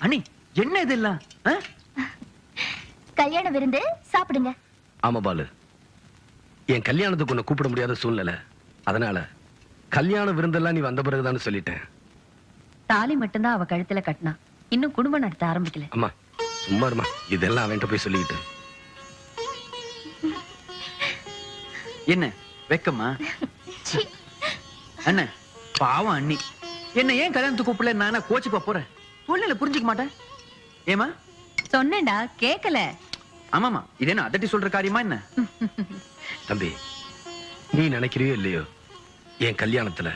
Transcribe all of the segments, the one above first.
அண்ணி என்ன இதெல்லாம்? கல்யாண விருந்து சாப்பிடுங்க. ஆமா பாலு, என் கல்யாணத்துக்கு உன்னை கூப்பிட முடியாத சூழ்நிலை. அதனால கல்யாண விருந்தெல்லாம் நீ வந்த பிறகுதான் சொல்லிட்டேன். தாலி மட்டும்தான் அவ கழுத்துல கட்டினா, இன்னும் குடும்பம் நடத்த ஆரம்பிக்கல. அம்மா சும்மா இருமா, இதெல்லாம் அவன்கிட்ட போய் சொல்லிக்கிட்டு. என்ன வெக்கமா? அண்ணா பாவம் அண்ணி, என்ன ஏன் கல்யாணத்துக்கு கூப்பிடல? நானா கோச்சுக்கு போறேன், சூழ்நிலை புரிஞ்சுக்க மாட்டேன். ஏமா சொன்னேன்டா, கேக்கல. ஆமாமா, இது என்ன அதட்டி சொல்ற காரியமா என்ன? தம்பி, நீ நினைக்கிறியோ இல்லையோ, என் கல்யாணத்துல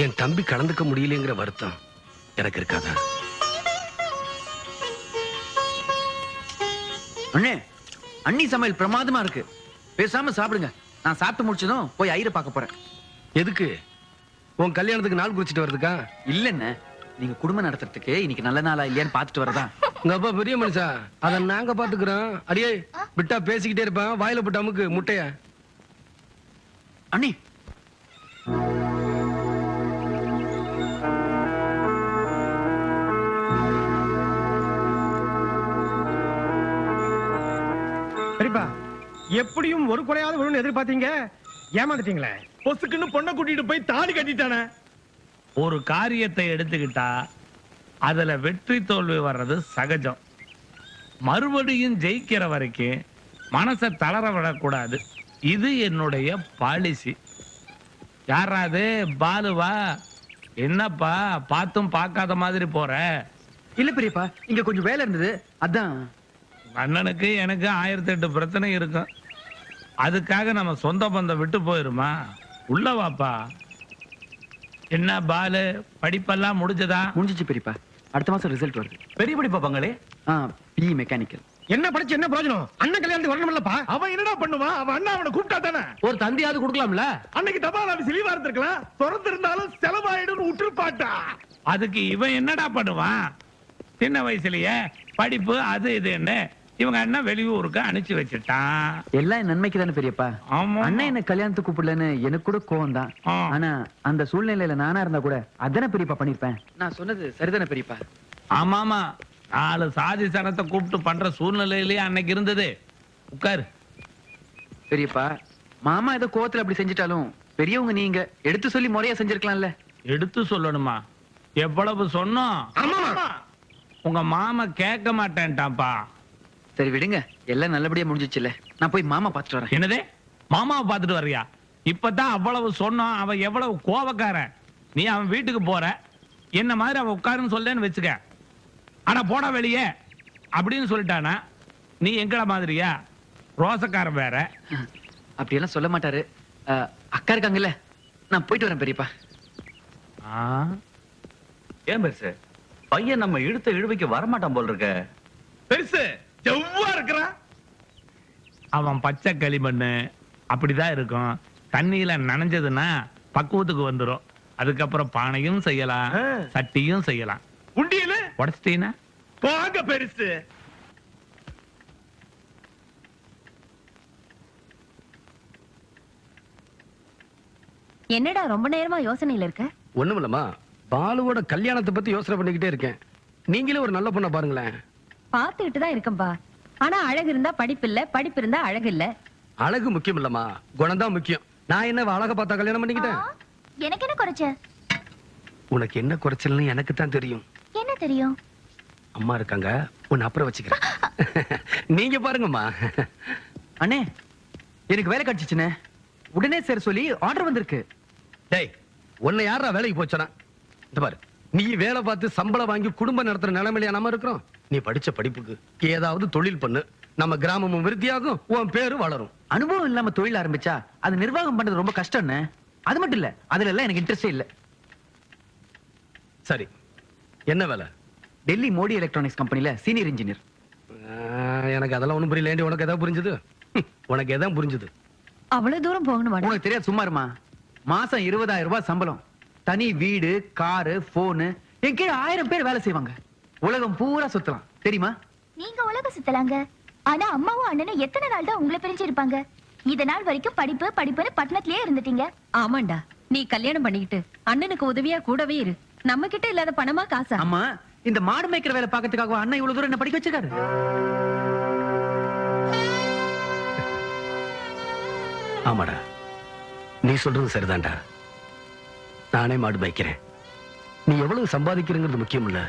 என் தம்பி கலந்துக்க முடியலங்கிற வருத்தம் எனக்கு இருக்காதா? அண்ணே, அண்ணி சமையல் பிரமாதமா இருக்கு, பேசாம சாப்பிடுங்க. நான் சாப்பிட்டு முடிச்சதும் போய் ஐயரை பார்க்க போறேன். எதுக்கு? உன் கல்யாணத்துக்கு நாள் குறிச்சிட்டு வர்றதுக்கா? இல்லன்னு, நீங்க குடும்பம் நடத்துறதுக்கு இன்னைக்கு நல்ல நாளா இல்லையான்னு பாத்துட்டு வரதா. உங்க அப்பா பெரிய மனுஷா, அத நாங்க பாத்துக்கிறோம். அடியே விட்டா பேசிக்கிட்டே இருப்பேன், வாயில போட்டு அமுக்கு முட்டைய. அண்ணி சரிப்பா, எப்படியும் ஒரு குறையாவது விழுன்னு எதிர்பார்த்தீங்க, ஏமாந்துட்டீங்களே. பொசுக்குன்னு பொண்ணை கூட்டிட்டு போய் தாலி கட்டிட்டானே. ஒரு காரியத்தை எடுத்துக்கிட்டா அதுல வெற்றி தோல்வி வர்றது சகஜம். மறுபடியும் ஜெயிக்கிற வரைக்கும் மனசை தளர விடக்கூடாது. இது என்னுடைய பாலிசி. யாராவது பாலுவா? என்னப்பா பார்த்தும் பார்க்காத மாதிரி போற? இல்ல பெரியப்பா, இங்க கொஞ்சம் வேலை இருந்தது, அதான். அண்ணனுக்கு எனக்கு 1008 பிரச்சனை இருக்கும். அதுக்காக நம்ம சொந்த பந்தம் விட்டு போயிருமா? உள்ள வாப்பா. என்ன பாலு, படிப்பெல்லாம் முடிஞ்சதா? முடிஞ்சிச்சு பெரியப்பா, அடுத்த மாசம் ரிசல்ட் வருது. பெரிய படிப்பா பங்களே? BE mechanical. என்ன படிச்சு என்ன பிரயோஜனம்? அண்ணன் கல்யாணத்துக்கு வரணும்லப்பா. அவன் என்னடா பண்ணுவான்? அவன் அண்ணா அவனை கூப்பிட்டா தானே ஒரு தந்தியாவது கொடுக்கலாம்ல. அன்னைக்கு தபால் ஆபீஸ் லீவா இருந்திருக்கலாம், திறந்திருந்தாலும் செலவாயிடும் விட்டுருப்பாட்டா. அதுக்கு இவன் என்னடா பண்ணுவான்? சின்ன வயசுலயே படிப்பு அது இதுன்னு இவங்க அண்ணன் வெளியூருக்கு அனுப்பிச்சு வச்சுட்டான். எல்லாம் நன்மைக்கு தானே பெரியப்பா. அண்ணன் என்ன கல்யாணத்துக்கு கூப்பிடலன்னு எனக்கு கூட கோவம் தான். ஆனா அந்த சூழ்நிலையில நானா இருந்தா கூட அதானே பெரியப்பா பண்ணிருப்பேன். நான் சொன்னது சரிதானே பெரியப்பா? ஆமாமா, 4 சாதி சனத்தை கூப்பிட்டு பண்ற சூழ்நிலையிலேயே அன்னைக்கு இருந்தது. உட்காரு. பெரியப்பா, மாமா ஏதோ கோவத்துல அப்படி செஞ்சிட்டாலும் பெரியவங்க நீங்க எடுத்து சொல்லி முறையா செஞ்சிருக்கலாம்ல. எடுத்து சொல்லணுமா? எவ்வளவு சொன்னோம்? உங்க மாமா கேட்க மாட்டேன்ட்டாப்பா. சரி விடுங்க, எல்லாம் நல்லபடியா முடிஞ்சிச்சுல. நான் போய் மாமா பாத்துட்டு வரேன். என்னதே, மாமாவை பாத்துட்டு வர்றியா? இப்பதான் அவ்வளவு சொன்னோம், அவன் எவ்வளவு கோபக்காரன். நீ அவன் வீட்டுக்கு போற, என்ன மாதிரி அவன் உட்காருன்னு சொல்லேன்னு வச்சுக்க. ஆனா போடா வெளியே அப்படின்னு சொல்லிட்டானா நீ எங்கட மாதிரியா? ரோசக்காரன் வேற. அப்படியெல்லாம் சொல்ல மாட்டாரு. அக்கா இருக்காங்கல்ல, நான் போயிட்டு வரேன் பெரியப்பா. ஏன் பெருசு, பையன் நம்ம இழுத்த இழுவைக்கு வரமாட்டான் போல் இருக்க. பெருசு செவ்வா இருக்கிறான். அவன் பச்சை களிமண்ணு அப்படிதான் இருக்கும். தண்ணியில நனைஞ்சதுன்னா பக்குவத்துக்கு வந்துடும். அதுக்கப்புறம் பானையும் செய்யலாம், சட்டியும் செய்யலாம். உண்டியல உடைச்சிட்டீனா வாங்க பெருசு. என்னடா ரொம்ப நேரமா யோசனையில இருக்க? ஒண்ணுமில்லம்மா, பாலுவோட கல்யாணத்தை பத்தி யோசனை பண்ணிக்கிட்டே இருக்கேன். நீங்களே ஒரு நல்ல பொண்ணை பாருங்களேன். பாத்துக்கிட்டு தான் இருக்கம்பா. ஆனா அழகு இருந்தா படிப்பு இல்ல, படிப்பு இருந்தா அழகு இல்ல. அழகு முக்கியம் இல்லம்மா, குணம்தான் முக்கியம். நான் என்ன அழக பார்த்தா கல்யாணம் பண்ணிக்கிட்டேன்? எனக்கு என்ன குறைச்ச? உனக்கு என்ன குறைச்சல்னு எனக்கு தான் தெரியும். என்ன தெரியும்? அம்மா இருக்காங்க, உன்னை அப்புறம் வச்சுக்கிறேன். நீங்க பாருங்கம்மா. அண்ணே, எனக்கு வேலை கிடைச்சிச்சுனே, உடனே சேர சொல்லி ஆர்டர் வந்திருக்கு. டேய், உன்னை யாரா வேலைக்கு போச்சனா? இந்த பாரு, நீ வேலை பார்த்து சம்பளம் வாங்கி குடும்பம் நடத்துற நிலைமையில நாம இருக்கிறோம். நீ படிச்ச படிப்புக்கு ஏதாவது தொழில் பண்ணு, நம்ம கிராமமும் விருத்தியாகும், உன் பேரு வளரும். அனுபவம் இல்லாம தொழில் ஆரம்பிச்சா அது நிர்வாகம் பண்றது ரொம்ப கஷ்டம்னு. அது மட்டும் இல்ல, அதுல எல்லாம் எனக்கு இன்ட்ரெஸ்டே இல்ல. சரி, என்ன வேலை? டெல்லி மோடி எலக்ட்ரானிக்ஸ் கம்பெனில சீனியர் இன்ஜினியர். எனக்கு அதெல்லாம் ஒண்ணும் புரியல. உனக்கு எதாவது புரிஞ்சது? உனக்கு எதாவது புரிஞ்சது? அவ்வளவு தூரம் போகணுமா? உனக்கு தெரியாது, சும்மா இருமா. மாசம் 20,000 ரூபாய் சம்பளம், தனி வீடு, காரு, போனு, என் கீழே 1000 பேர் வேலை செய்வாங்க. உலகம் பூரா சுத்தலாம், தெரியுமா? நீங்க உலகம் சுத்தலாங்க, ஆனா அம்மாவும் அண்ணனும் எத்தனை நாள் தான் உங்களை பிரிஞ்சு இருப்பாங்க? இத நாள் வரைக்கும் படிப்பு படிப்புன்னு பட்டணத்திலேயே இருந்துட்டீங்க. ஆமாண்டா, நீ கல்யாணம் பண்ணிக்கிட்டு அண்ணனுக்கு உதவியா கூடவே இரு. நம்ம கிட்ட இல்லாத பணமா காசா? அம்மா, இந்த மாடு மேய்க்கிற வேலை பார்க்கறதுக்காக அண்ணன் இவ்வளவு தூரம் என்ன படிக்க வச்சிருக்காரு. ஆமாடா, நீ சொல்றது சரிதான்டா. நானே மாடு மேய்க்கிறேன். நீ எவ்வளவு சம்பாதிக்கிறங்கிறது முக்கியம் இல்ல,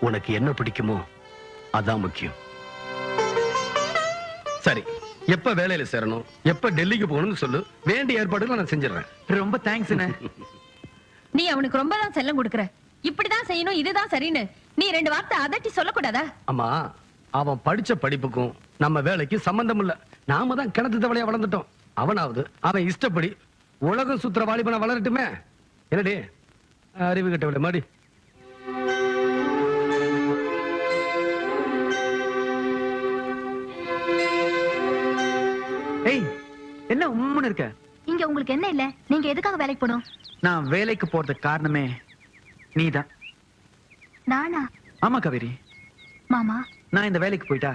உனக்கு என்ன பிடிக்குமோ அதான் முக்கியம். சரி, எப்ப வேலையில சேரணும், எப்ப டெல்லிக்கு போகணும்னு சொல்லு, வேண்டிய ஏற்பாடுகளை நான் செஞ்சிடறேன். ரொம்ப தேங்க்ஸ். நீ அவனுக்கு ரொம்ப தான் செல்லம் கொடுக்கற. இப்படிதான் செய்யணும், இதுதான் சரின்னு நீ 2 வார்த்தை அதட்டி சொல்லக்கூடாதா? அம்மா, அவன் படிச்ச படிப்புக்கும் நம்ம வேலைக்கு சம்பந்தம் இல்ல. நாம தான் கிணத்து தவளையா வளர்ந்துட்டோம். அவனாவது அவன் இஷ்டப்படி உலகம் சுத்துற வாலிபனா வளரட்டுமே. என்னடி அறிவு கட்டவில்லை மாடி. ஏய், என்ன உம்முன்னு இருக்க? இங்க உங்களுக்கு என்ன இல்ல? நீங்க எதுக்காக வேலைக்கு போகணும்? நான் வேலைக்கு போறதுக்கு காரணமே நீதான். நானா? ஆமா காவேரி, மாமா, நான் இந்த வேலைக்கு போயிட்டா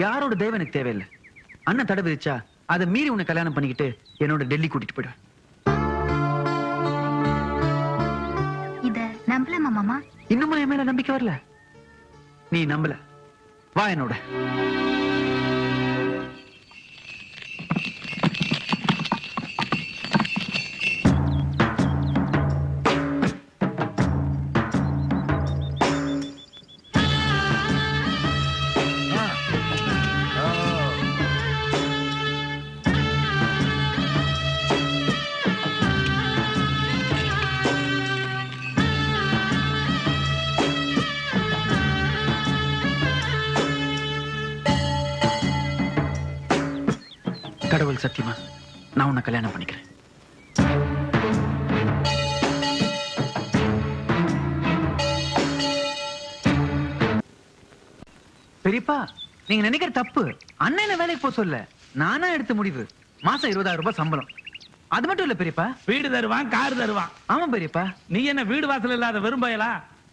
யாரோட தேவை எனக்கு தேவையில்லை. அண்ணன் தடை விதிச்சா அதை மீறி உன்னை கல்யாணம் பண்ணிக்கிட்டு என்னோட டெல்லி கூட்டிட்டு போயிடுவேன். இத நம்பலாமா மாமா? இன்னும் என் மேல நம்பிக்கை வரல? நீ நம்பல, வா என்னோட. கடவுள் சத்தியமா நான் உன்னை கல்யாணம் பண்ணிக்கிறேன். பெரியப்பா, நீங்க நினைக்கிற தப்பு. அண்ணன் என்ன வேலைக்கு போக சொல்ல, நானா எடுத்த முடிவு. மாசம் 20,000 ரூபாய் சம்பளம். அது மட்டும் இல்ல பெரியப்பா, வீடு தருவான், கார் தருவான். ஆமா பெரியப்பா. நீ என்ன வீடு வாசல் இல்லாத விரும்பயலா?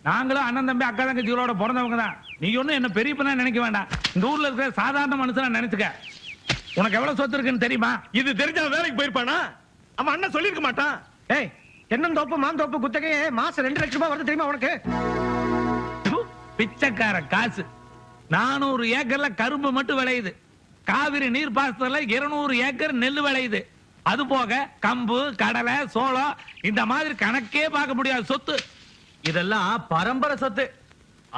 நாங்களும் அண்ணன் தம்பி அக்கா தங்கச்சிகளோட பிறந்தவங்க தான். நீ ஒன்னும் என்ன பெரியப்பனா நினைக்க வேண்டாம். இந்த ஊர்ல இருக்கிற சாதாரண மனுஷனா நினைச்சுக்க. உனக்கு எவ்வளவு சொத்து இருக்குன்னு தெரியுமா? இது தெரிஞ்சா வேலைக்கு போயிருப்பானா? அவன் அண்ணன் சொல்லிருக்க மாட்டான். ஏய், தென்னந்தோப்பு மாந்தோப்பு குத்தகையே மாசம் 2 லட்சம் ரூபாய் வருது தெரியுமா உனக்கு? பிச்சைக்கார காசு. 400 ஏக்கர்ல கரும்பு மட்டும் விளையுது. காவிரி நீர் பாசத்துல 200 ஏக்கர் நெல் விளையுது. அது போக கம்பு, கடலை, சோளம், இந்த மாதிரி கணக்கே பார்க்க முடியாத சொத்து. இதெல்லாம் பரம்பரை சொத்து.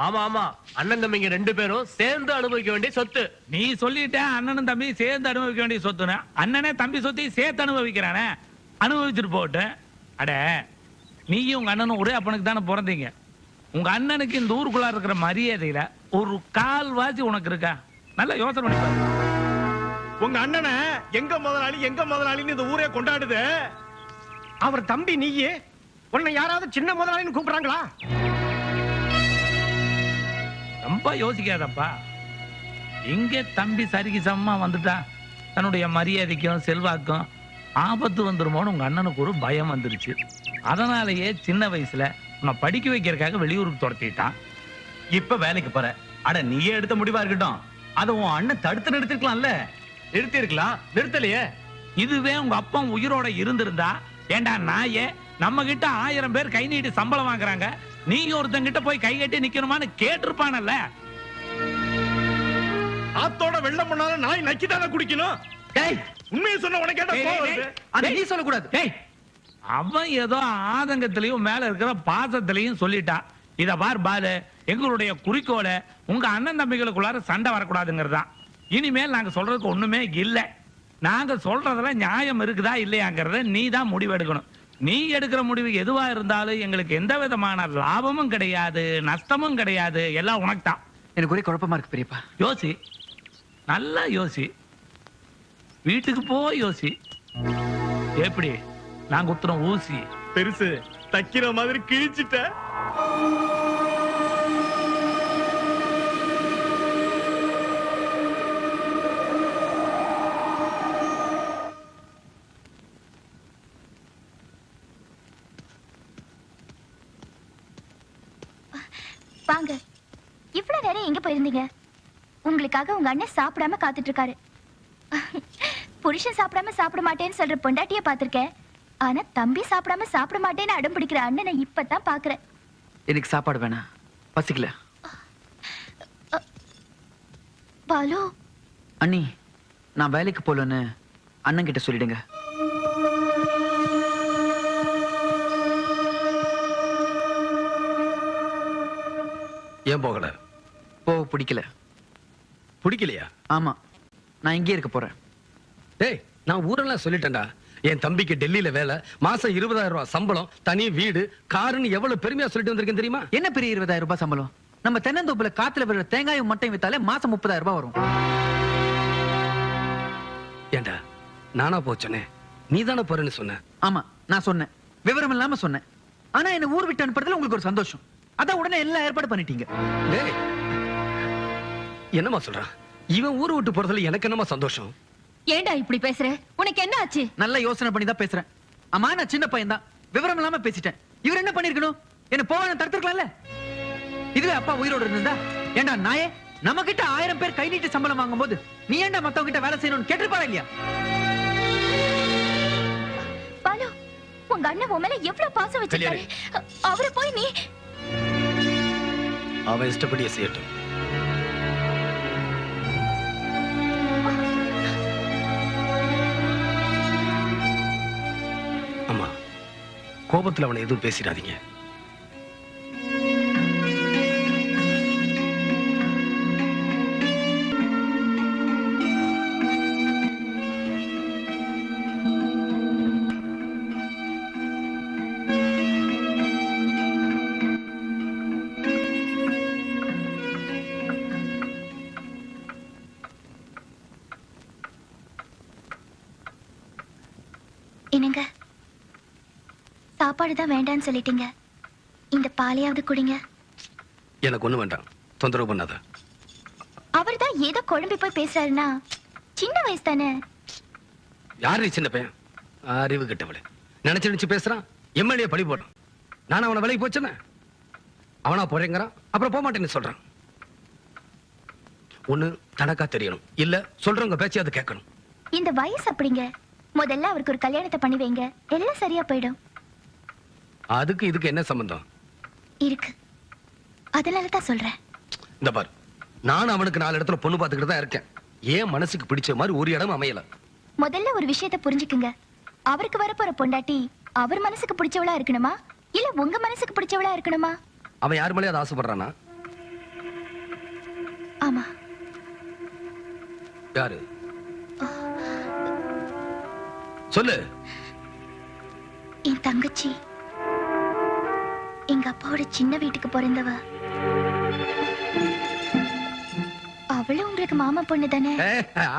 ஆமா ஆமா, அண்ணன் தம்பிங்க 2 பேரும் சேர்ந்து அனுபவிக்க வேண்டிய சொத்து. நீ சொல்லிட்ட அண்ணனும் தம்பி சேர்ந்து அனுபவிக்க வேண்டிய சொத்துன. அண்ணனே தம்பி சொத்தையும் சேர்த்து அனுபவிக்கிறானே, அனுபவிச்சுட்டு போட்டு. அட, நீயும் உங்க அண்ணனும் ஒரே அப்பனுக்கு தானே பிறந்தீங்க. உங்க அண்ணனுக்கு இந்த ஊருக்குள்ள இருக்கிற மரியாதையில ஒரு கால்வாசி உனக்கு இருக்கா? நல்லா யோசனை பண்ணி பாரு. உங்க அண்ணனை எங்க முதலாளின்னு இந்த ஊரே கொண்டாடுது. அவர் தம்பி நீயே, உன்னை யாராவது சின்ன முதலாளின்னு கூப்பிடுறாங்களா? ரொம்ப யோசிக்காதப்பா. இங்க தம்பி சரிக்கு சமமா வந்துட்டா தன்னுடைய மரியாதைக்கும் செல்வாக்கும் ஆபத்து வந்துருமோன்னு உங்க அண்ணனுக்கு ஒரு பயம் வந்துருச்சு. அதனாலேயே சின்ன வயசுல உன்னை படிக்க வைக்கிறதுக்காக வெளியூருக்கு துரத்திட்டான். இப்ப வேலைக்கு போற. அட, நீயே எடுத்த முடிவா இருக்கட்டும். அத உன் அண்ணன் தடுத்து நிறுத்திருக்கலாம்ல. நிறுத்தி இருக்கலாம், நிறுத்தலையே. இதுவே உங்க அப்பா உயிரோட இருந்திருந்தா, ஏண்டா நாயே, நம்ம கிட்ட 1000 பேர் கை நீட்டி சம்பளம் வாங்குறாங்க, நீ ஒருத்தங்கிட்ட போய் கை கட்டி நிக்கணுமான்னு கேட்டிருப்பானல்ல. ஆத்தோட வெள்ளம் பண்ணாலும் நாய் நக்கிதானே குடிக்கணும். டேய், உண்மையை சொன்ன உனக்கு கேட்ட கோவம் வருது. அதை நீ சொல்லக்கூடாது. டேய், அவன் ஏதோ ஆதங்கத்திலையும் மேல இருக்கிற பாசத்திலையும் சொல்லிட்டா. இத பாரு, எங்களுடைய குறிக்கோள உங்க அண்ணன் தம்பிகளுக்குள்ளார சண்டை வரக்கூடாதுங்கிறதா. இனிமேல் நாங்க சொல்றதுக்கு ஒண்ணுமே இல்ல. நாங்க சொல்றதுல நியாயம் இருக்குதா இல்லையாங்கிறத நீ தான் முடிவெடுக்கணும். நீ எடுக்கிற முடிவு எதுவா இருந்தாலும் எங்களுக்கு எந்த விதமான லாபமும் கிடையாது, நஷ்டமும் கிடையாது. எல்லாம் உனக்கு தான். எனக்கு ஒரே குழப்பமா இருக்கு பெரியப்பா. யோசி, நல்லா யோசி, வீட்டுக்கு போய் யோசி. எப்படி நாங்க உத்தரம் ஊசி பெருசு தைக்கிற மாதிரி கிழிச்சிட்ட. வாங்க. இவ்வளவு நேரம் எங்க போயிருந்தீங்க? உங்களுக்காக உங்க அண்ணன் சாப்பிடாம காத்துட்டு இருக்காரு. புருஷன் சாப்பிடாம சாப்பிட மாட்டேன்னு சொல்ற பொண்டாட்டிய பாத்திருக்கேன். ஆனா தம்பி சாப்பிடாம சாப்பிட மாட்டேன்னு அடம் பிடிக்கிற அண்ணனை இப்பதான் பாக்குறேன். எனக்கு சாப்பாடு வேணாம், பசிக்கல. பாலு, அண்ணி, நான் வேலைக்கு போலன்னு அண்ணன் கிட்ட சொல்லிடுங்க. ஏன் போகல? பிடிக்கல. பிடிக்கலையா? ஆமா, நான் இங்கே இருக்க போறேன். டேய், நான் ஊரெல்லாம் சொல்லிட்டேன்டா. என் தம்பிக்கு டெல்லியில வேலை, மாசம் 20,000 ரூபாய் சம்பளம், தனி வீடு, காருன்னு எவ்வளவு பெருமையா சொல்லிட்டு வந்திருக்கேன் தெரியுமா? என்ன பெரிய 20,000 ரூபாய் சம்பளம்? நம்ம தென்னந்தோப்புல காத்துல விழுற தேங்காயும் மட்டையும் வித்தாலே மாசம் 30,000 ரூபாய் வரும். ஏண்டா, நானா போச்சனே? நீ தானே போறேன்னு சொன்ன. ஆமா, நான் சொன்னேன், விவரம் இல்லாம சொன்னேன். ஆனா என்ன ஊர் விட்டு அனுப்புறதுல உங்களுக்கு ஒரு சந்தோஷம். அதான் உடனே எல்லாம் ஏற்பாடு பண்ணிட்டீங்க. டேய், என்னமா சொல்றான்? இவன் ஊரை விட்டு போறதுல எனக்கு என்னமா சந்தோஷம்? ஏண்டா இப்படி பேசுற? உனக்கு என்ன ஆச்சு? நல்ல யோசனை பண்ணி தான் பேசுறேன். அம்மா, நான் சின்ன பையன் தான், விவரம் இல்லாம பேசிட்டேன். இவர் என்ன பண்ணிருக்கணும்? என்ன போவான தடுத்துக்கலாம்ல. இதுவே அப்பா உயிரோடு இருந்தா, ஏண்டா நாயே, நம்ம கிட்ட 1000 பேர் கை நீட்டு சம்பளம் வாங்கும் போது நீ ஏண்டா மத்தவங்க கிட்ட வேலை செய்யணும்னு கேட்டிருப்பாரா இல்லையா? பாலு, உங்க அண்ணன் உன் மேல எவ்வளவு பாசம் வச்சிருக்காரு. அவரை போய் நீ... அவன் இஷ்டப்படியே செய்யட்டும். அம்மா, கோபத்துல அவனை எதுவும் பேசிடாதீங்க. என்னங்க, சாப்பாடு தான் வேண்டான்னு சொல்லிட்டீங்க, இந்த பாலையாவது குடிங்க. எனக்கு ஒண்ணு வேண்டாம், தொந்தரவு பண்ணாத. அவர் தான் ஏதோ குழம்பி போய் பேசுறாருன்னா, சின்ன வயசு தானே. யாரு சின்ன பையன்? அறிவு கிட்டவளே, நினைச்சு பேசுறான். எம்எல்ஏ பழி போடுறான். நான் அவனை வேலைக்கு போச்சேன்னு அவனா போறேங்கிறான், அப்புறம் போக மாட்டேன்னு சொல்றான். ஒண்ணு தனக்கா தெரியணும், இல்ல சொல்றவங்க பேச்சையாவது கேட்கணும். இந்த வயசு அப்படிங்க. முதல்ல அவருக்கு ஒரு கல்யாணத்தை பண்ணி வைங்க, எல்லாம் சரியா போயிடும். அதுக்கு இதுக்கு என்ன சம்பந்தம் இருக்கு, அதனால தான் சொல்றேன். இந்த பாரு, நான் அவனுக்கு 4 இடத்துல பொண்ணு பார்த்துக்கிட்டு தான் இருக்கேன். ஏன் மனசுக்கு பிடிச்ச மாதிரி ஒரு இடம் அமையல. முதல்ல ஒரு விஷயத்தை புரிஞ்சுக்குங்க. அவருக்கு வரப்போற பொண்டாட்டி அவர் மனசுக்கு பிடிச்சவளா இருக்கணுமா, இல்ல உங்க மனசுக்கு பிடிச்சவளா இருக்கணுமா? அவன் யார் மேலே அதை ஆசைப்படுறானா? ஆமா. யாரு? சொல்லு. என் தங்கச்சி, எங்க அப்பாவோட சின்ன வீட்டுக்கு பிறந்தவ. அவளும் உங்களுக்கு மாமா பொண்ணு தானே?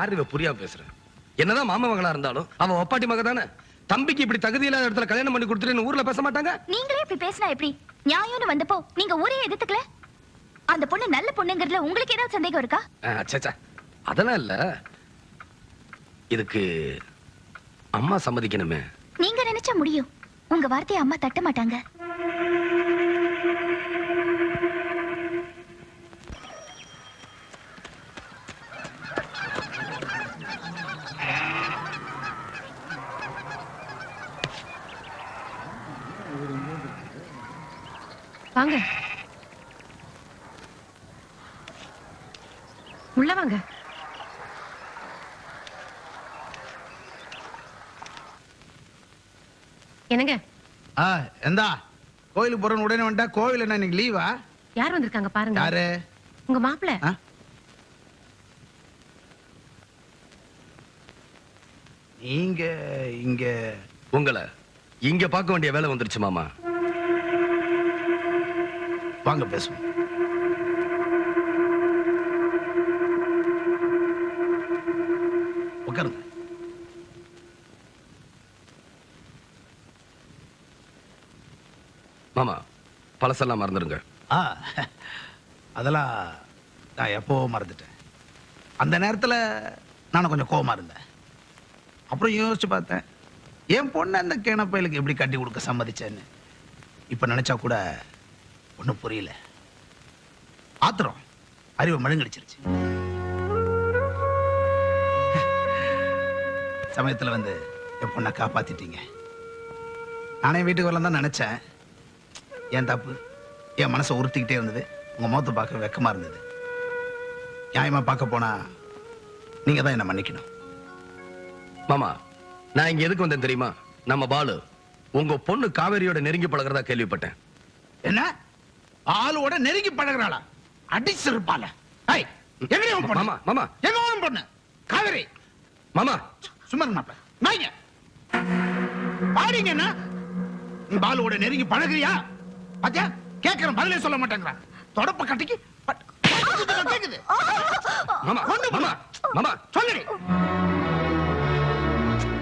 ஆறு புரியாம பேசுறேன். என்னதான் மாமா மகளா இருந்தாலும் அவன் ஒப்பாட்டி மக தானே. தம்பிக்கு இப்படி தகுதி இல்லாத இடத்துல கல்யாணம் பண்ணி கொடுத்துட்டு ஊர்ல பேச மாட்டாங்க. நீங்களே இப்படி பேசினா எப்படி? நியாயம்னு வந்தப்போ நீங்க ஊரே எதிர்த்துக்கல. அந்த பொண்ணு நல்ல பொண்ணுங்கிறதுல உங்களுக்கு ஏதாவது சந்தேகம் இருக்கா? அதெல்லாம் இல்ல. இதுக்கு அம்மா சம்மதிக்கணுமே. நீங்க நினைச்சா முடியும், உங்க வார்த்தையை அம்மா தட்ட மாட்டாங்க. வாங்க, உள்ள வாங்க. என்னங்க? எந்தா கோயிலுக்கு போறேன்னு உடனே வந்துட்டா? கோவில் என்ன இன்னைக்கு லீவா? யார் வந்திருக்காங்க பாருங்க. யாரு? உங்க மாப்பிள்ளை. நீங்க இங்க உங்களை இங்க பார்க்க வேண்டிய வேலை வந்துருச்சு மாமா. வாங்க பேசுவோம். உட்காருங்க. மாமா, பழசெல்லாம் மறந்துருங்க. அதெல்லாம் நான் எப்போ மறந்துட்டேன். அந்த நேரத்துல நான் கொஞ்சம் கோவமா இருந்தேன். அப்புறம் யோசிச்சு பார்த்தேன், என் பொண்ணு அந்த கேனப்பையிலுக்கு எப்படி கட்டி கொடுக்க சம்மதிச்சேன்னு. இப்ப நினைச்சா கூட ஒன்றும் புரியல. ஆத்திரம் அறிவை மழுங்கடிச்சிருச்சு. சமயத்துல வந்து என் பொண்ணை காப்பாத்திட்டீங்க. நானே வீட்டுக்கு வரலாம் தான் நினைச்சேன். ஏன் தப்பு? என் மனசை உறுத்திக்கிட்டே இருந்தது. உங்க முகத்தை பார்க்க வெக்கமா இருந்தது. நியாயமா பார்க்க போனா நீங்க தான் என்ன மன்னிக்கணும். மாமா, நான் இங்க எதுக்கு வந்தேன் தெரியுமா? நம்ம பாலு உங்க பொண்ணு காவேரியோட நெருங்கி பழகிறதா கேள்விப்பட்டேன். என்ன ஆளோட நெருங்கி பழகிறாளா? அடிச்சிருப்பால. ஏய், எங்கடி உன் பொண்ணு? மாமா, மாமா. எங்க உன் பொண்ணு? காவேரி. மாமா, சும்மா இருங்க. நாய்ங்க பாடிங்கன்னா நீ பாலுவோட நெருங்கி பழகுறியா? பாத்தியா, கேட்கிறேன், பதிலே சொல்ல மாட்டேங்கிறான். தொடப்ப கட்டிக்கு கேக்குது. மாமா, மாமா, மாமா, சொல்லுடி.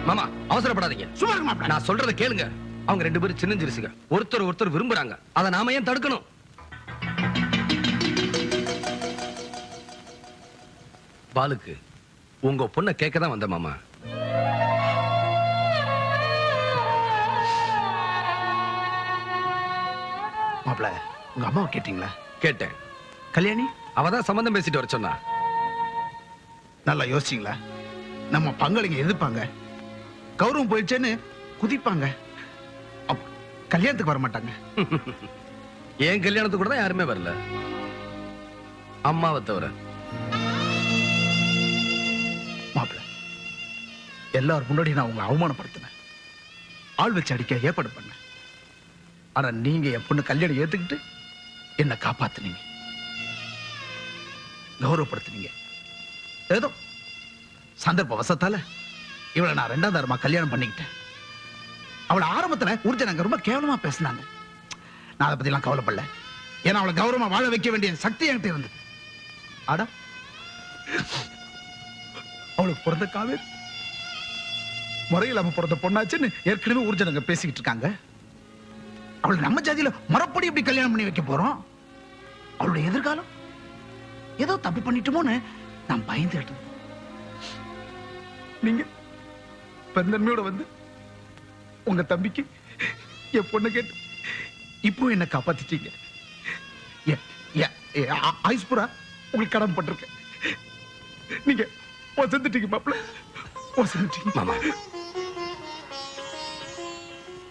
மாமா, அவசரப்படாதீங்க. சும்மா இருங்க மாப்ள. நான் சொல்றத கேளுங்க. அவங்க 2 பேரும் சின்னஞ்சிருசுங்க. ஒருத்தர் விரும்புறாங்க. அதை நாம ஏன் தடுக்கணும்? பாலுக்கு உங்க பொண்ணை கேட்க தான் வந்த மாமா. மாப்ள, உங்க அம்மாவை கேட்டீங்களா? கேட்டேன். கல்யாணி அவதான் சம்பந்தம் பேசிட்டு வர சொன்னா. நல்லா யோசிச்சீங்களா? நம்ம பங்களிங்க எதிர்ப்பாங்க, கௌரவம் போயிடுச்சேன்னு குதிப்பாங்க, கல்யாணத்துக்கு வர மாட்டாங்க. என் கல்யாணத்துக்கு கூட தான் யாருமே வரல, அம்மாவை தவிர. மாப்பிள்ள, எல்லாரும் முன்னாடி நான் உங்களை அவமானப்படுத்தினேன், ஆள் வச்சு அடிக்க ஏற்பாடு பண்ணேன். ஆனா நீங்க என் பொண்ணு கல்யாணம் ஏத்துக்கிட்டு என்ன காப்பாத்துனீங்க, கௌரவப்படுத்தினீங்க. ஏதோ சந்தர்ப்ப வசத்தால இவளை நான் 2ஆம் தரமா கல்யாணம் பண்ணிக்கிட்டேன். அவளை ஆரம்பத்துல ஊர்ஜனங்க ரொம்ப கேவலமா பேசினாங்க. நான் அதை பத்தி எல்லாம் கவலைப்படல. ஏன்னா அவளை கௌரவமா வாழ வைக்க வேண்டிய சக்தி என்கிட்ட இருந்தது. ஆடா, அவளுக்கு பிறந்த காவேரி முறையில்லாம பிறந்த பொண்ணாச்சுன்னு ஏற்கனவே ஊர்ஜனங்க பேசிக்கிட்டு இருக்காங்க. அவளை நம்ம ஜாதியில மறுபடி எப்படி கல்யாணம் பண்ணி வைக்க போறோம்? அவளுடைய எதிர்காலம் ஏதோ தப்பு பண்ணிட்டோமோன்னு நான் பயந்துட்டு. நீங்க பெருந்தன்மையோட வந்து உங்க தம்பிக்கு என் பொண்ணு கேட்டு இப்போ என்ன காப்பாத்திட்டீங்க. ஆயுஸ்புரா உங்களுக்கு கடன் பட்டிருக்கேன். நீங்க ஒசந்துட்டீங்க மாப்பிள்ள, ஒசந்துட்டீங்க. மாமா,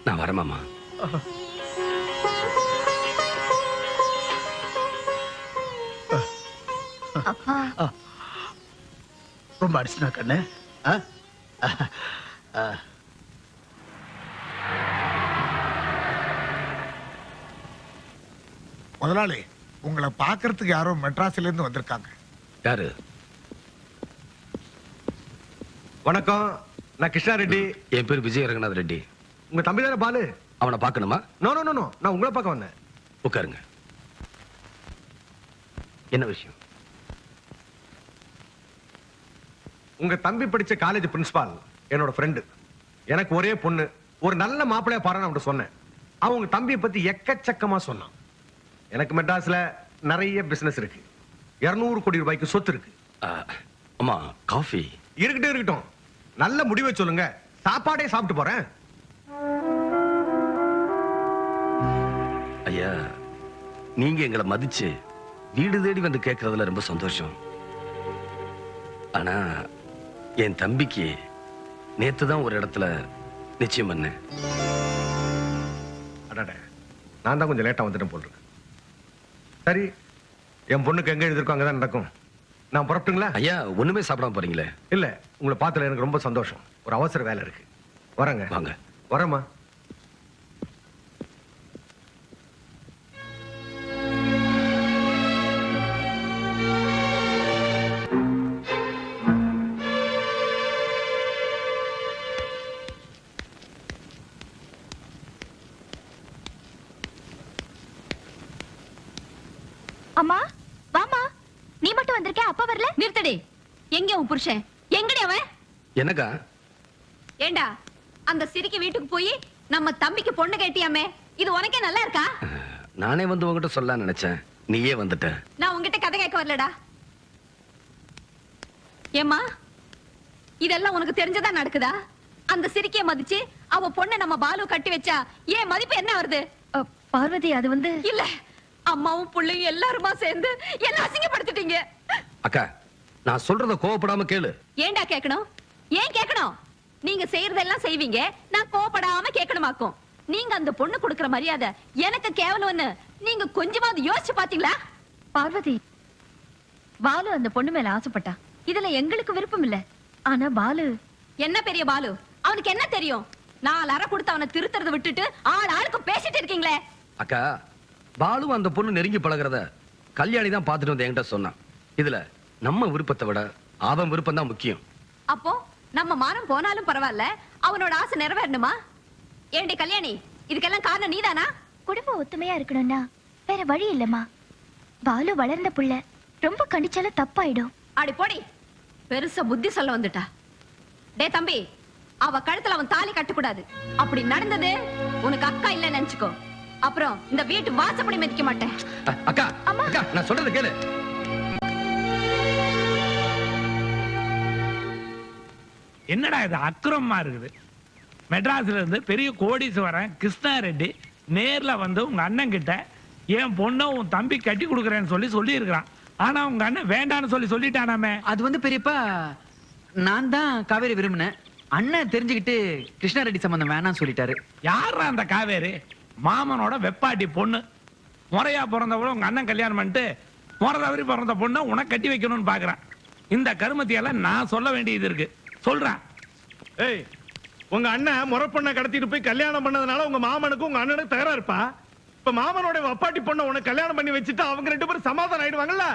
நான் வரேன் மாமா. அப்பா, ரொம்ப அடிச்சுனா கண்ணு. முதலாளி, உங்களை பார்க்கறதுக்கு யாரோ மெட்ராஸ்ல இருந்து வந்திருக்காங்க. யாரு? வணக்கம், நான் கிருஷ்ணா ரெட்டி. என் பேர் விஜய ரங்கநாத் ரெட்டி. உங்க தம்பி தானே பாலு? அவனை பார்க்கணுமா? நோ நோ நோ, நான் உங்களை பார்க்க வந்தேன். உட்காருங்க. என்ன விஷயம்? உங்க தம்பி படிச்ச காலேஜ் பிரின்சிபால் என்னோட ஃப்ரெண்டு. எனக்கு ஒரே பொண்ணு, ஒரு நல்ல மாப்பிள்ளைய பாருன்னு அவன்கிட்ட சொன்னேன். அவன் உங்க தம்பியை பத்தி எக்கச்சக்கமா சொன்னான். எனக்கு மெட்ராஸ்ல நிறைய பிசினஸ் இருக்கு, 200 கோடி ரூபாய்க்கு சொத்து இருக்கு. அம்மா, காஃபி இருக்கட்டும், நல்ல முடிவை சொல்லுங்க, சாப்பாடே சாப்பிட்டு போறேன். ஐயா, நீங்க எங்களை மதிச்சு வீடு தேடி வந்து கேட்கறதுல ரொம்ப சந்தோஷம். ஆனா என் தம்பிக்கு நேத்துதான் ஒரு இடத்துல நிச்சயம் பண்ணேன். அடடே, நான் தான் கொஞ்சம் லேட்டா வந்துட்டேன் போல் இருக்கு. சரி, என் பொண்ணுக்கு எங்க எழுதிருக்கோம் அங்கதான் நடக்கும். நான் புறப்பட்டுங்களா? ஐயா, ஒண்ணுமே சாப்பிடாம போறீங்களே? இல்ல, உங்களை பார்த்தல எனக்கு ரொம்ப சந்தோஷம். ஒரு அவசர வேலை இருக்கு, வரேங்க. வாங்க. வரேம்மா. அம்மா வாமா, நீ மட்டும் வந்திருக்க, அப்பா வரல? நிறுத்தடி. எங்க உன் புருஷன்? எங்கடி அவன்? எனக்கா? ஏண்டா, அந்த சிரிக்கு வீட்டுக்கு போய் நம்ம தம்பிக்கு பொண்ணு கேட்டியாமே, இது உனக்கே நல்லா இருக்கா? நானே வந்து உங்ககிட்ட சொல்லலாம்னு நினைச்சேன், நீயே வந்துட்ட. நான் உங்ககிட்ட கதை கேட்க வரலடா. ஏம்மா, இதெல்லாம் உனக்கு தெரிஞ்சதா நடக்குதா? அந்த சிரிக்கைய மதிச்சு அவ பொண்ணை நம்ம பாலு கட்டி வச்சா ஏன் மதிப்பு என்ன வருது? பார்வதி, அது வந்து இல்ல, அம்மாவும் பிள்ளையும் எல்லாருமா சேர்ந்து என்ன அசிங்கப்படுத்திட்டீங்க. அக்கா, நான் சொல்றத கோவப்படாம கேளு. ஏண்டா கேட்கணும்? ஏன் கேட்கணும்? நீங்க செய்யறதெல்லாம் செய்வீங்க, நான் கோவப்படாம கேட்கணுமாக்கும். நீங்க அந்த பொண்ணு கொடுக்கிற மரியாதை எனக்கு கேவலம்னு நீங்க கொஞ்சமாவது யோசிச்சு பாத்தீங்களா? பார்வதி, பாலு அந்த பொண்ணு மேல ஆசைப்பட்டா. இதுல எங்களுக்கு விருப்பம் இல்ல. ஆனா பாலு என்ன பெரிய பாலு, அவனுக்கு என்ன தெரியும்? 4 அறை கொடுத்து அவனை திருத்துறத விட்டுட்டு ஆளுக்கு பேசிட்டு இருக்கீங்களே. அக்கா, பாலு அந்த பொண்ணு நெருங்கி பழகிறத கல்யாணி தான் பாத்துட்டு வந்து என்கிட்ட சொன்னான். இதுல நம்ம விருப்பத்தை விட அவன் விருப்பம் தான் முக்கியம். அப்போ நம்ம மானம் போனாலும் பரவாயில்ல, அவனோட ஆசை நிறைவேறணுமா? ஏண்டி கல்யாணி, இதுக்கெல்லாம் காரணம் நீதானா? குடும்பம் ஒத்துமையா இருக்கணும்னா வேற வழி இல்லம்மா. பாலு வளர்ந்த புள்ள, ரொம்ப கண்டிச்சாலும் தப்பாயிடும். அடி போடி, பெருசா புத்தி சொல்ல வந்துட்டா. டே தம்பி, அவ கழுத்துல அவன் தாலி கட்டக்கூடாது. அப்படி நடந்தது உனக்கு அக்கா இல்ல நினைச்சுக்கோ. அப்புறம் இந்த வீட்டு வாசப்படி மிதிக்க மாட்டேன். அக்கா, அக்கா, நான் சொல்றது கேளு. என்னடா இது அக்கிரமமா இருக்குது? மெட்ராஸ்ல இருந்து பெரிய கோடீஸ்வரன் கிருஷ்ணா ரெட்டி நேர்ல வந்து உங்க அண்ணன் கிட்ட என் பொண்ணை உன் தம்பி கட்டி கொடுக்கறேன்னு சொல்லி இருக்கிறான். ஆனா உங்க அண்ணன் வேண்டான்னு சொல்லிட்டானாமே. அது வந்து பெரியப்பா, நான் தான் காவேரி விரும்பினேன். அண்ணன் தெரிஞ்சுக்கிட்டு கிருஷ்ணா ரெட்டி சம்பந்தம் வேணாம்னு சொல்லிட்டாரு. யாரா அந்த காவேரி? மாமனோட வெப்பாட்டி பொண்ணு. முறையா பிறந்தவள உங்க அண்ணன் கல்யாணம் பண்ணிட்டு முறை தவறி பிறந்த பொண்ணை உனக்கு கட்டி வைக்கணும்னு பாக்குறான். இந்த கருமத்தியெல்லாம் நான் சொல்ல வேண்டியது இருக்கு. சொல்றேன். ஏய், உங்க அண்ணன் முறை பொண்ணை கடத்திட்டு போய் கல்யாணம் பண்ணதுனால உங்க மாமனுக்கு உங்க அண்ணனுக்கு தயாரா இருப்பா. இப்ப மாமனோட வப்பாட்டி பொண்ணை உனக்கு கல்யாணம் பண்ணி வச்சுட்டு அவங்க 2 பேரும் சமாதானம் ஆயிடுவாங்கல்ல,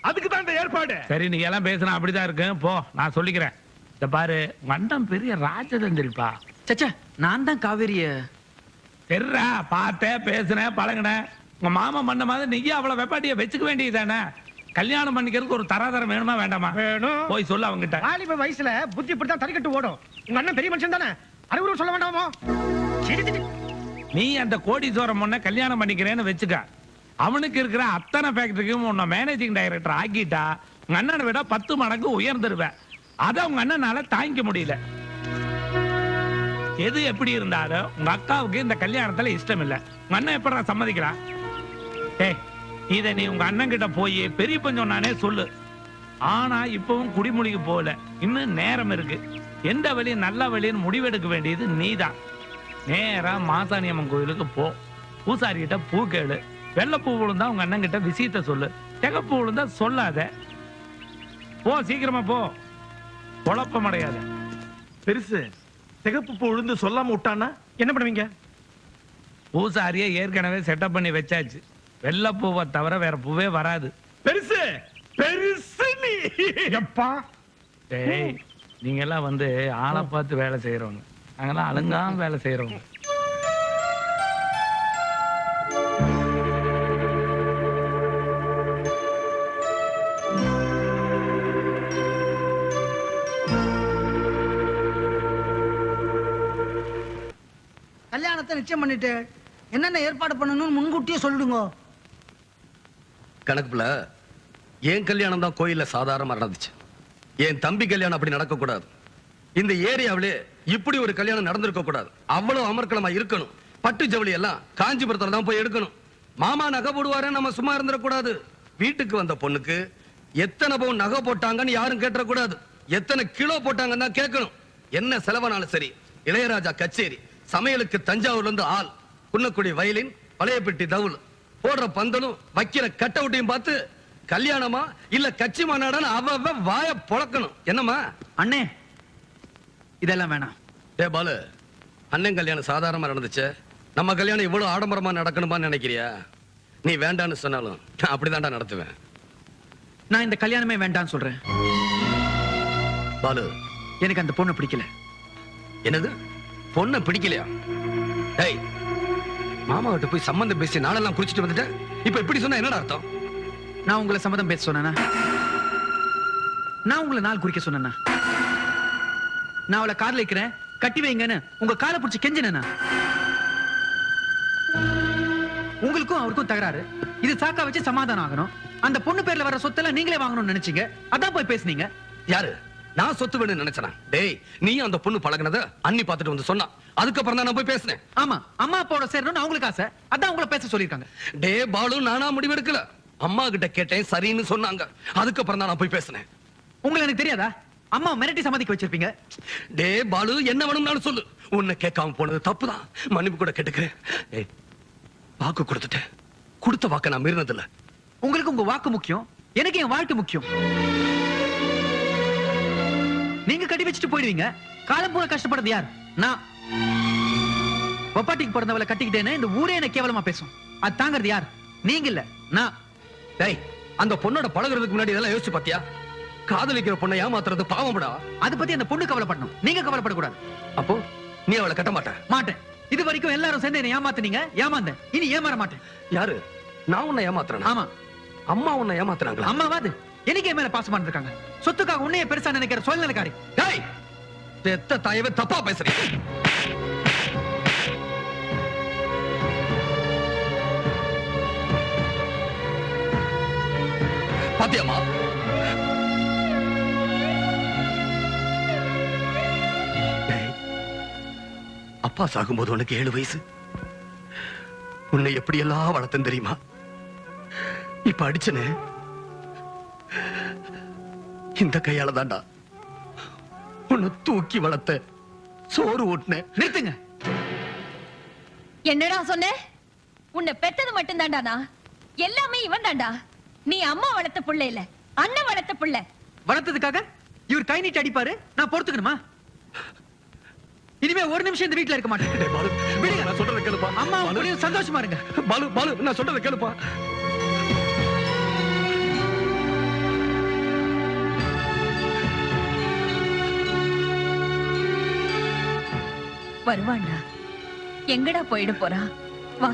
அதுக்கு தான் இந்த ஏற்பாடு. சரி, நீ எல்லாம் பேசினா அப்படிதான் இருக்கு. போ, நான் சொல்லிக்கிறேன். இந்த பாரு, உங்க அண்ணன் பெரிய ராஜதந்திரிப்பா. சச்சா, நான் தான் காவேரிய தெர்றா, பார்த்தேன், பேசுனேன், பழகினேன். உங்க மாமா பண்ண மாதிரி நீங்க அவ்வளவு வெப்பாட்டிய வச்சுக்க வேண்டியதானே? கல்யாணம் பண்ணிக்கிறதுக்கு ஒரு தராதரம் வேணுமா வேண்டாமா? வேணும். போய் சொல்ல அவங்கிட்ட. வாலிப வயசுல புத்தி இப்படித்தான் தறிக்கட்டு ஓடும். உங்க அண்ணன் பெரிய மனுஷன் தானே, அறிவுரை சொல்ல வேண்டாமோ? நீ அந்த கோடீஸ்வரம் பொண்ணை கல்யாணம் பண்ணிக்கிறேன்னு வச்சுக்க. அவனுக்கு இருக்கிற அத்தனை ஃபேக்டரிக்கும் உன்னை மேனேஜிங் டைரக்டர் ஆக்கிட்டா உங்க அண்ணனை விட 10 மடங்கு உயர்ந்துருவேன். அதை உங்க அண்ணனால தாங்கிக்க முடியல. எது எப்படி இருந்தாலும் உங்க அக்காவுக்கு இந்த கல்யாணத்துல இஷ்டம் இல்ல. உங்க அண்ணன் எப்படி சம்மதிக்கிறான்? ஏய், இத நீ உங்க அண்ணன் கிட்ட போய் பெரிய பஞ்சம் நானே சொல்லு. ஆனா இப்பவும் குடிமொழிக்கு போகல, இன்னும் நேரம் இருக்கு. எந்த வழி நல்ல வழின்னு முடிவெடுக்க வேண்டியது நீதான். நேரா மாசாணியம்மன் கோயிலுக்கு போ. பூசாரி கிட்ட பூ கேளு. வெள்ளைப்பூ விழுந்தா உங்க அண்ணன் கிட்ட விஷயத்த சொல்லு. சிகப்பு விழுந்தா சொல்லாத. போ, சீக்கிரமா போ, குழப்பம் அடையாத. பெருசு சிகப்பு பூ விழுந்து சொல்லாம விட்டானா என்ன பண்ணுவீங்க? பூசாரியை ஏற்கனவே செட்டப் பண்ணி வச்சாச்சு. வெள்ளைப்பூவை தவிர வேற பூவே வராது. பெருசு பெருசு நீ எப்பா. டேய், நீங்க எல்லாம் வந்து ஆளை பார்த்து வேலை செய்யறவங்க, நாங்கெல்லாம் அழுங்காம வேலை செய்யறவங்க. கல்யாணத்தை நிச்சயம் பண்ணிட்டு என்னென்ன ஏற்பாடு பண்ணணும்னு முன்கூட்டியே சொல்லிடுங்க. கணக்குல என் கல்யாணம் தான் கோயில்ல சாதாரணமா நடந்துச்சு. என் தம்பி கல்யாணம் அப்படி நடக்க கூடாது. இந்த ஏரியாவிலே இப்படி ஒரு கல்யாணம் நடந்திருக்க கூடாது. அவ்வளவு அமர்க்களமா இருக்கணும். பட்டு ஜவுளி எல்லாம் காஞ்சிபுரத்துல தான் போய் எடுக்கணும். மாமா நகை போடுவாரு, நம்ம சும்மா இருந்துடக்கூடாது. வீட்டுக்கு வந்த பொண்ணுக்கு எத்தனை பவுன் நகை போட்டாங்கன்னு யாரும் கேட்டக்கூடாது. எத்தனை கிலோ போட்டாங்கன்னு தான் கேட்கணும். என்ன செலவானாலும் சரி. இளையராஜா கச்சேரி, சமையலுக்கு தஞ்சாவூர்ல இருந்து ஆள், குன்னக்குடி வயலின், பழையப்பட்டி தவுல், போடுற பந்தலும் வைக்கிற கட்டவுட்டையும் பார்த்து கல்யாணமா இல்ல கட்சி மாநாடான்னு அவ வாய பொளக்கணும். என்னம்மா? அண்ணே, இதெல்லாம் வேணாம். டே பாலு, அண்ணன் கல்யாணம் சாதாரணமா நடந்துச்சு. நம்ம கல்யாணம் இவ்வளவு ஆடம்பரமா நடக்கணுமான்னு நினைக்கிறியா? நீ வேண்டான்னு சொன்னாலும் நான் அப்படிதான்டா நடத்துவேன். நான் இந்த கல்யாணமே வேண்டான்னு சொல்றேன். பாலு, எனக்கு அந்த பொண்ணு பிடிக்கல. என்னது? பொண்ணை பிடிக்கலையா? டேய், மாமா கிட்ட போய் சம்பந்தம் பேசி நாளெல்லாம் குடிச்சிட்டு வந்துட்டேன். இப்ப இப்படி சொன்னா என்னடா அர்த்தம்? நான் உங்களை சம்மதம் பேச சொன்னேனா? நான் உங்களை நாள் குறிக்க சொன்னேனா? நான் அவளை கார்ல இருக்கிறேன் கட்டி வைங்கன்னு உங்க காலை பிடிச்சி கெஞ்சினா? உங்களுக்கும் அவருக்கும் தகராறு. இது சாக்கா வச்சு சமாதானம் ஆகணும். அந்த பொண்ணு பேர்ல வர சொத்தெல்லாம் நீங்களே வாங்கணும்னு நினைச்சீங்க. அதான் போய் பேசுனீங்க. யாரு? நான் சொத்து வேணும்னு நினைச்சேனா? டேய், நீ அந்த பொண்ணு பழகுனத அண்ணி பார்த்துட்டு வந்து சொன்னா. அதுக்கப்புறம் தான் நான் போய் பேசினேன். ஆமா, அம்மா அப்பாவோட சேரணும்னு அவங்களுக்கு ஆசை. அதான் உங்களை பேச சொல்லியிருக்காங்க. டே பாலு, நானா முடிவெடுக்கல. அம்மா கிட்ட கேட்டேன், சரின்னு சொன்னாங்க. அதுக்கப்புறம் தான் நான் போய் பேசினேன். உங்களுக்கு எனக்கு தெரியாதா? அம்மா மிரட்டி சம்மதிக்க வச்சிருப்பீங்க. டே பாலு, என்ன வேணும்னாலும் சொல்லு. உன்னை கேட்காம போனது தப்புதான். மன்னிப்பு கூட கேட்டுக்கிறேன். வாக்கு கொடுத்துட்டேன். கொடுத்த வாக்க நான் மீறினதில்ல. உங்களுக்கு உங்க வாக்கு முக்கியம், எனக்கு என் வாழ்க்கை முக்கியம். நீங்க கட்டி வச்சுட்டு போயிடுவீங்க, காலம் பூரா கஷ்டப்படுறது யார்? நான். ஒப்பாட்டிக்கு பிறந்தவளை கட்டிக்கிட்டேன்னு இந்த ஊரே என்ன கேவலமா பேசும். அது தாங்கிறது யார்? நீங்க இல்ல, நான். டேய், அந்த பொண்ணோட பழகுறதுக்கு முன்னாடி இதெல்லாம் யோசிச்சு பாத்தியா? காதலிக்கிற பொண்ணை ஏமாத்துறது பாவம்டா. அதை பத்தி அந்த பொண்ணு கவலைப்படணும், நீங்க கவலைப்படக்கூடாது. அப்போ நீ அவளை கட்ட மாட்ட? மாட்டேன். இது வரைக்கும் எல்லாரும் சேர்ந்து என்ன ஏமாத்துனீங்க, ஏமாந்தேன். இனி ஏமாற மாட்டேன். யாரு? நான் உன்னை ஏமாத்துறேன்? ஆமா. அம்மா உன்னை ஏமாத்துறாங்களா? அம்மாவாது எனக்கு மேல பாசமா இருக்காங்க. சொத்துக்காக உன்னைய பெருசா நினைக்கிற சூழ்நிலைக்காரி. டேய், பெத்த தாயவே தப்பா பேசுறீங்க. பாத்தியாமா? அப்பா சாகும்போது உனக்கு 7 வயசு. உன்னை எப்படி எல்லாம் வளர்த்தேன் தெரியுமா? இப்ப அடிச்சனே இந்த கையால தாண்டா உன்னை தூக்கி வளர்த்த, சோறு ஊட்டினேன். நிறுத்துங்க. என்னடா சொன்ன? உன்னை பெத்தது மட்டும் தாண்டானா? எல்லாமே இவன் தாண்டா. நீ அம்மா வளர்த்த புள்ள இல்ல, அண்ணன் வளர்த்த புள்ள. வளர்த்ததுக்காக இவர் கை நீட்டி அடிப்பாரு, நான் பொறுத்துக்கணுமா? இனிமே ஒரு நிமிஷம் இந்த வீட்டுல இருக்க மாட்டேன். விடுங்க. நான் சொல்றத கேளுப்பா. அம்மா உங்களையும் சந்தோஷமா இருங்க. பாலு, பாலு, நான் சொல்றத கேளுப்பா. வருவாண்டா. எங்கடா போயிட போறான்? வா.